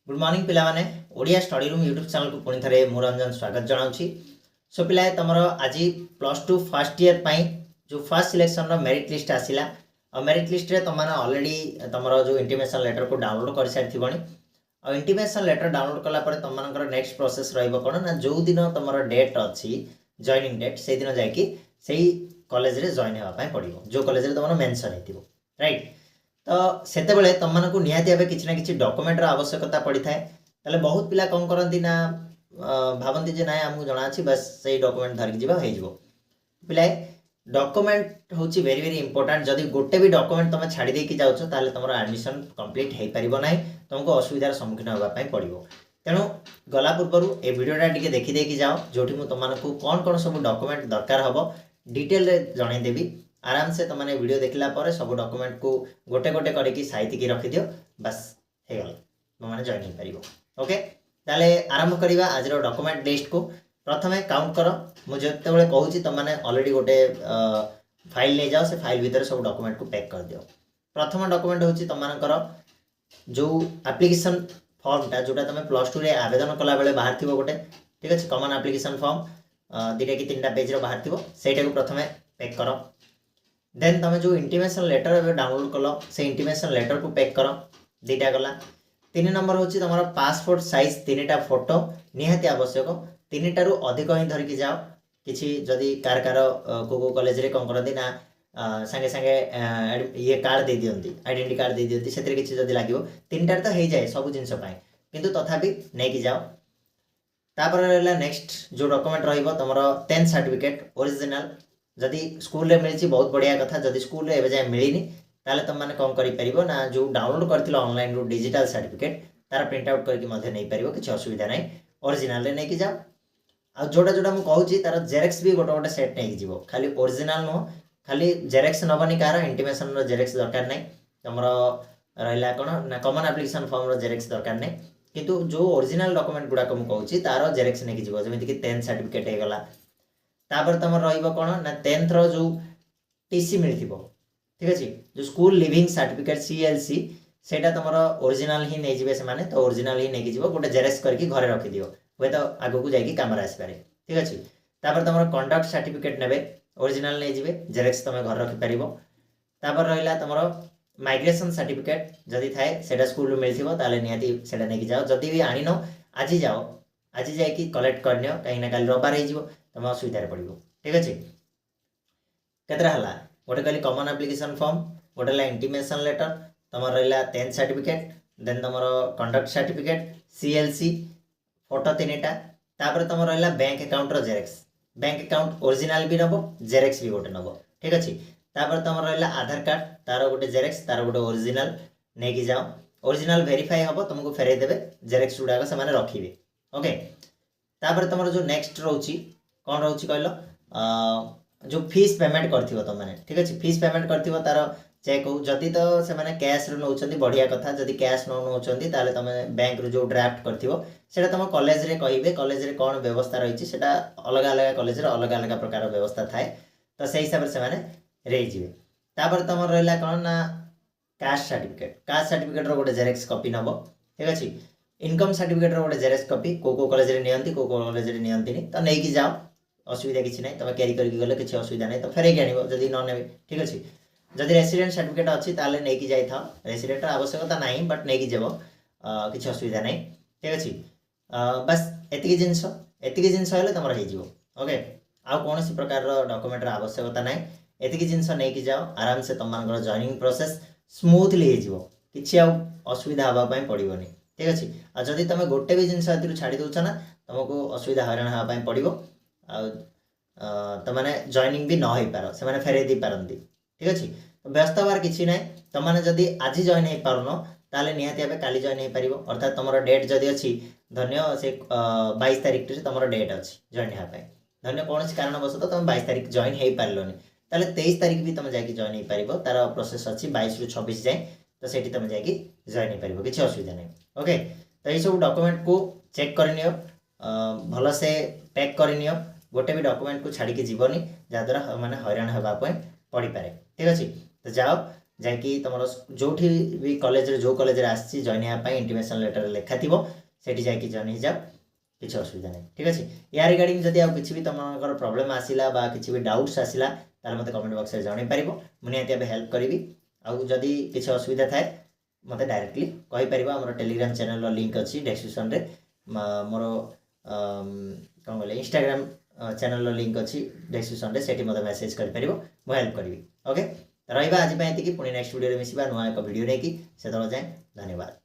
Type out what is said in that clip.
Good morning पिला माने Odia study room YouTube channel को पुणी थे मु रंजन स्वागत जनाऊँगी। सो पिला तुमर आज +2 फर्स्ट ईयर जो फर्स्ट सिलेक्शन मेरिट लिस्ट आसला और मेरिट लिस्ट रे तुम ऑलरेडी तुम जो इंटीमेशन लेटर को डाउनलोड कर सारी और इंटीमेशन लेटर डाउनलोड कलापर तुम नेक्स्ट प्रोसेस रहा ना जो दिन तुम डेट अच्छी जॉइनिंग डेट से दिन जाकि कॉलेज रे जॉइन होगा पड़ो जो कॉलेज तुम मेंशन हो राइट। तो सेतेबेले तुमको निहाती भाव किसी ना कि डॉक्यूमेंट आवश्यकता पड़ी थाए ताले बहुत पिला कौन करती ना भावती जे ना आमको जना अच्छी बस से डॉक्यूमेंट धरिक जीवा हो पिलाए डॉक्यूमेंट हूँ वेरी वेरी इंपोर्टेंट। जदि गोटे भी डॉक्यूमेंट तुम छाड़ी देकी जाउछ ताले तुम एडमिशन कंप्लीट हो पारिबो नाही तुमको असुविधार सम्मुखीन होगा पड़ो। तेणु गला पूर्व ए वीडियोटा टिके देखी देकी जाओ जोठी मु तुमको कौन कौन सब डॉक्यूमेंट दरकार हम डिटेल रे जनईदेवी। आराम से तुमने वीडियो देखला पर सब डॉक्यूमेंट को गोटे गोटे करके साइति की रखी दियो बस हो गला तुमने जॉइन हो पार। ओके ताले आरंभ करवा आज डॉक्यूमेंट लिस्ट को। प्रथमे काउंट कर मुझे कहूँ तुमने ऑलरेडी गोटे फाइल नहीं जाओ से फाइल भितर सब डॉक्यूमेंट को पैक कर दियो। प्रथम डॉक्यूमेंट हूँ तुमकर जो एप्लिकेशन फॉर्मटा जोटा तुम +2 रे आवेदन कला बेले बाहर थी गोटे ठीक अच्छे कॉमन एप्लिकेशन फॉर्म 2टा कि 3टा पेज बाहर थी से प्रथम पैक कर। देन तुम जो इंटीमेशन लेटर डाउनलोड कल से इंटीमेशन लेटर को पैक कर 2टा गला। 3 नंबर हूँ तुम पासपोर्ट साइज 3टा फोटो निहाती आवश्यक 3टारू अधिक ही धरिकी जाओ किसी जदि कार कार को कॉलेज रे कौन करती ना सांगे सांगे ये कार्ड दे दियंती आइडेंटिटी कार्ड दे दियंती से किसी जदि लगे 3टार तो हो जाए सब जिनस किंतु तथापि नहीं जाओ। तापर रहा नेक्स्ट जो डॉक्यूमेंट रहिबो तुमर 10th सर्टिफिकेट ओरिजिनल जदि स्कूल रे मिली बहुत बढ़िया कथा जदि स्कूल रे एबे जाय मिलिनी ताले तुम मैंने कौन कर ना जो डाउनलोड कर ऑनलाइन रू डिजिटल सर्टिफिकेट तार प्रिंट आउट करके नहीं पार किसी असुविधा ना ओरिजिनल नहीं जाओ। आ जोटा जोटा मुझे कहूँ तार जेरेक्स भी गोटे गोटे सेट नहीं जीव खाली ओरिजिनल नुह खाली जेरेक्स नबनी कार इंटीमेशन जेरेक्स दरकार नहीं तुम रहा कौन ना कॉमन एप्लिकेशन फॉर्म जेरेक्स दरकार नहीं किंतु जो ओरिजिनल डॉक्यूमेंट गुड़ाक मुझे तार जेरेक्स नहीं जीव जमीक 10th सर्टिफिकेट होगला। तापर तुम रहा ना 10th रो जो टीसी मिली ठीक अच्छे जो स्कूल लिविंग सर्टिफिकेट CLC सेटा तुम ओरिजिनल ही नहीं जीवे से तो ओरिजिनल ही नहीं जीव गोटे जेरेक्स करके घरे रखिदिव हे तो आग को जाकि कम आसपे ठीक अच्छे। तापर तुम कंडक्ट सर्टिफिकेट ने ओरिजिनल नहीं जीवे जेरेक्स तुम घर रखिपर। तापर रहा तुम माइग्रेशन सर्टिफिकेट जदि थाए से स्कूल मिलती ताले निहाती से नहीं जाओ जदि भी आनी आज जाओ आज जाकि कलेक्ट करनी कहीं काली रबार हो तुम असुविधा पड़ो ठीक अच्छे। केतरा हला गोटे कहली कॉमन एप्लिकेशन फॉर्म गोटे है इंटीमेशन लेटर तुम रहा 10th सर्टिफिकेट देन तुम कंडक्ट सर्टिफिकेट CLC फोटो 3टा तापर तुम रहा bank account xerox bank account original भी नब जेरेक्स भी गोटे नब ठीक अच्छे। तापर तुम रहा आधार कार्ड तार गोटे जेरेक्स तार गोटे ओरिजिनल नहीं जाओ ओरिजिनल वेरीफाई हम तुमको फेरई देवे जेरेक्स गुड़ाक से रखिए ओके। तापर तुम जो नेक्स्ट रोची कौन रोची कहल जो फीस पेमेंट करथिबो तुम माने ठीक अच्छे फीस पेमेंट करथिबो तार चेक हो जदि तो से माने कैश रे नौचंदी बढ़िया कथा जदि कैश न नौचंदी ताले तुम बैंक रो जो ड्राफ्ट करथिबो सेटा तुम कॉलेज रे कहिबे कॉलेज रे कोन व्यवस्था रही सेटा अलग अलग कॉलेज रे अलग अलग प्रकार व्यवस्था थाए तो से हिसाब से माने रही जिवे। तापर तुम रहला कोन ना कास्ट सर्टिफिकेट रो गोटे जेरेक्स कॉपी नबो ठीक अच्छे। इनकम सर्टिफिकेट रो गोटे जेरेक्स कॉपी को कॉलेज रे नियंती को कॉलेज रे नियंतीनी तो नहीं कि जाओ असुविधा किसी ना तुम क्यारी करके गले किसी असुविधा नहीं तो फेरैक आनिब जदि न ने ठीक अच्छे। जदि रेसिडेंट सर्टिफिकेट अच्छी ताले नहीं कि जाई था रेसिडेंट आवश्यकता नहीं बट नहीं कि जब किसी असुविधा नहीं ठीक अच्छे। बस एतिकी जिनस हेल्ले तुम हो ओके आउ कौन प्रकार डॉक्यूमेंट आवश्यकता ना एतिकी जिनस नहीं कि जाओ आराम से तुम जॉइनिंग प्रोसेस स्मूथली हो किसी असुविधा हाँपाई पड़ोनी ठीक अच्छे। आ जदि तुम गोटे भी जिनस छाड़ी दौच ना तुमको असुविधा हैरान हाँपाई पड़ो तुमने जॉइनिंग भी न हो पार से फेरई दे पारती ठीक अच्छे। तो व्यस्त हबार किसी ना तुमने जदि आज जॉइन हो पारुन ताले निहाती भाव काली जॉइन हो पार अर्थात तुम डेट जदि अच्छी धन्य से 22 तारीख तुम डेट अच्छी जॉइन हाँपाई धन्य कौन कारणवश तुम 22 तारीख जॉइन हो पारे ताले 23 तारीख भी तुम जाकि जॉइन हो पार तार प्रोसेस अच्छी 22 ରୁ 26 जाए तो सेठी तुम जाकि जॉइन हो पार किसी असुविधा नहीं ओके। तो ये सब डॉक्यूमेंट को चेक करनियो भल से पैक करनियो गोटे भी डॉक्यूमेंट को छाड़ी जीवनी जहाद्वारा मैंने हैरान होगापी पड़ पाए ठीक अच्छे। तो जाओ जहाँकि तुम जो भी कॉलेज जो कॉलेज आसी जॉइन होगापी इंटिमेशन लेटर लिखा थी सेठी जाकि जॉइन हो जाओ किसी असुविधा नहीं ठीक अच्छे या रिगार्डिंग जदि आउ कि तुम प्रोब्लेम आसला बा किसी भी डाउट्स आसला ताल मत कमेंट बॉक्स में जन पार मुझे हेल्प करी आदि किसी असुविधा थाए मत डायरेक्टली कहीपर आम टेलीग्राम चैनल लिंक अच्छी डिस्क्रिप्शन में मोर कौन कहले इंस्टाग्राम चैनल लिंक अच्छी डिस्क्रिप्शन से मत मेसेज कर मुझे हेल्प करी ओके रहा आज पुणी नेक्स्ट वीडियो मिसवा नुआ एक वीडियो नहीं कि से जाए धन्यवाद।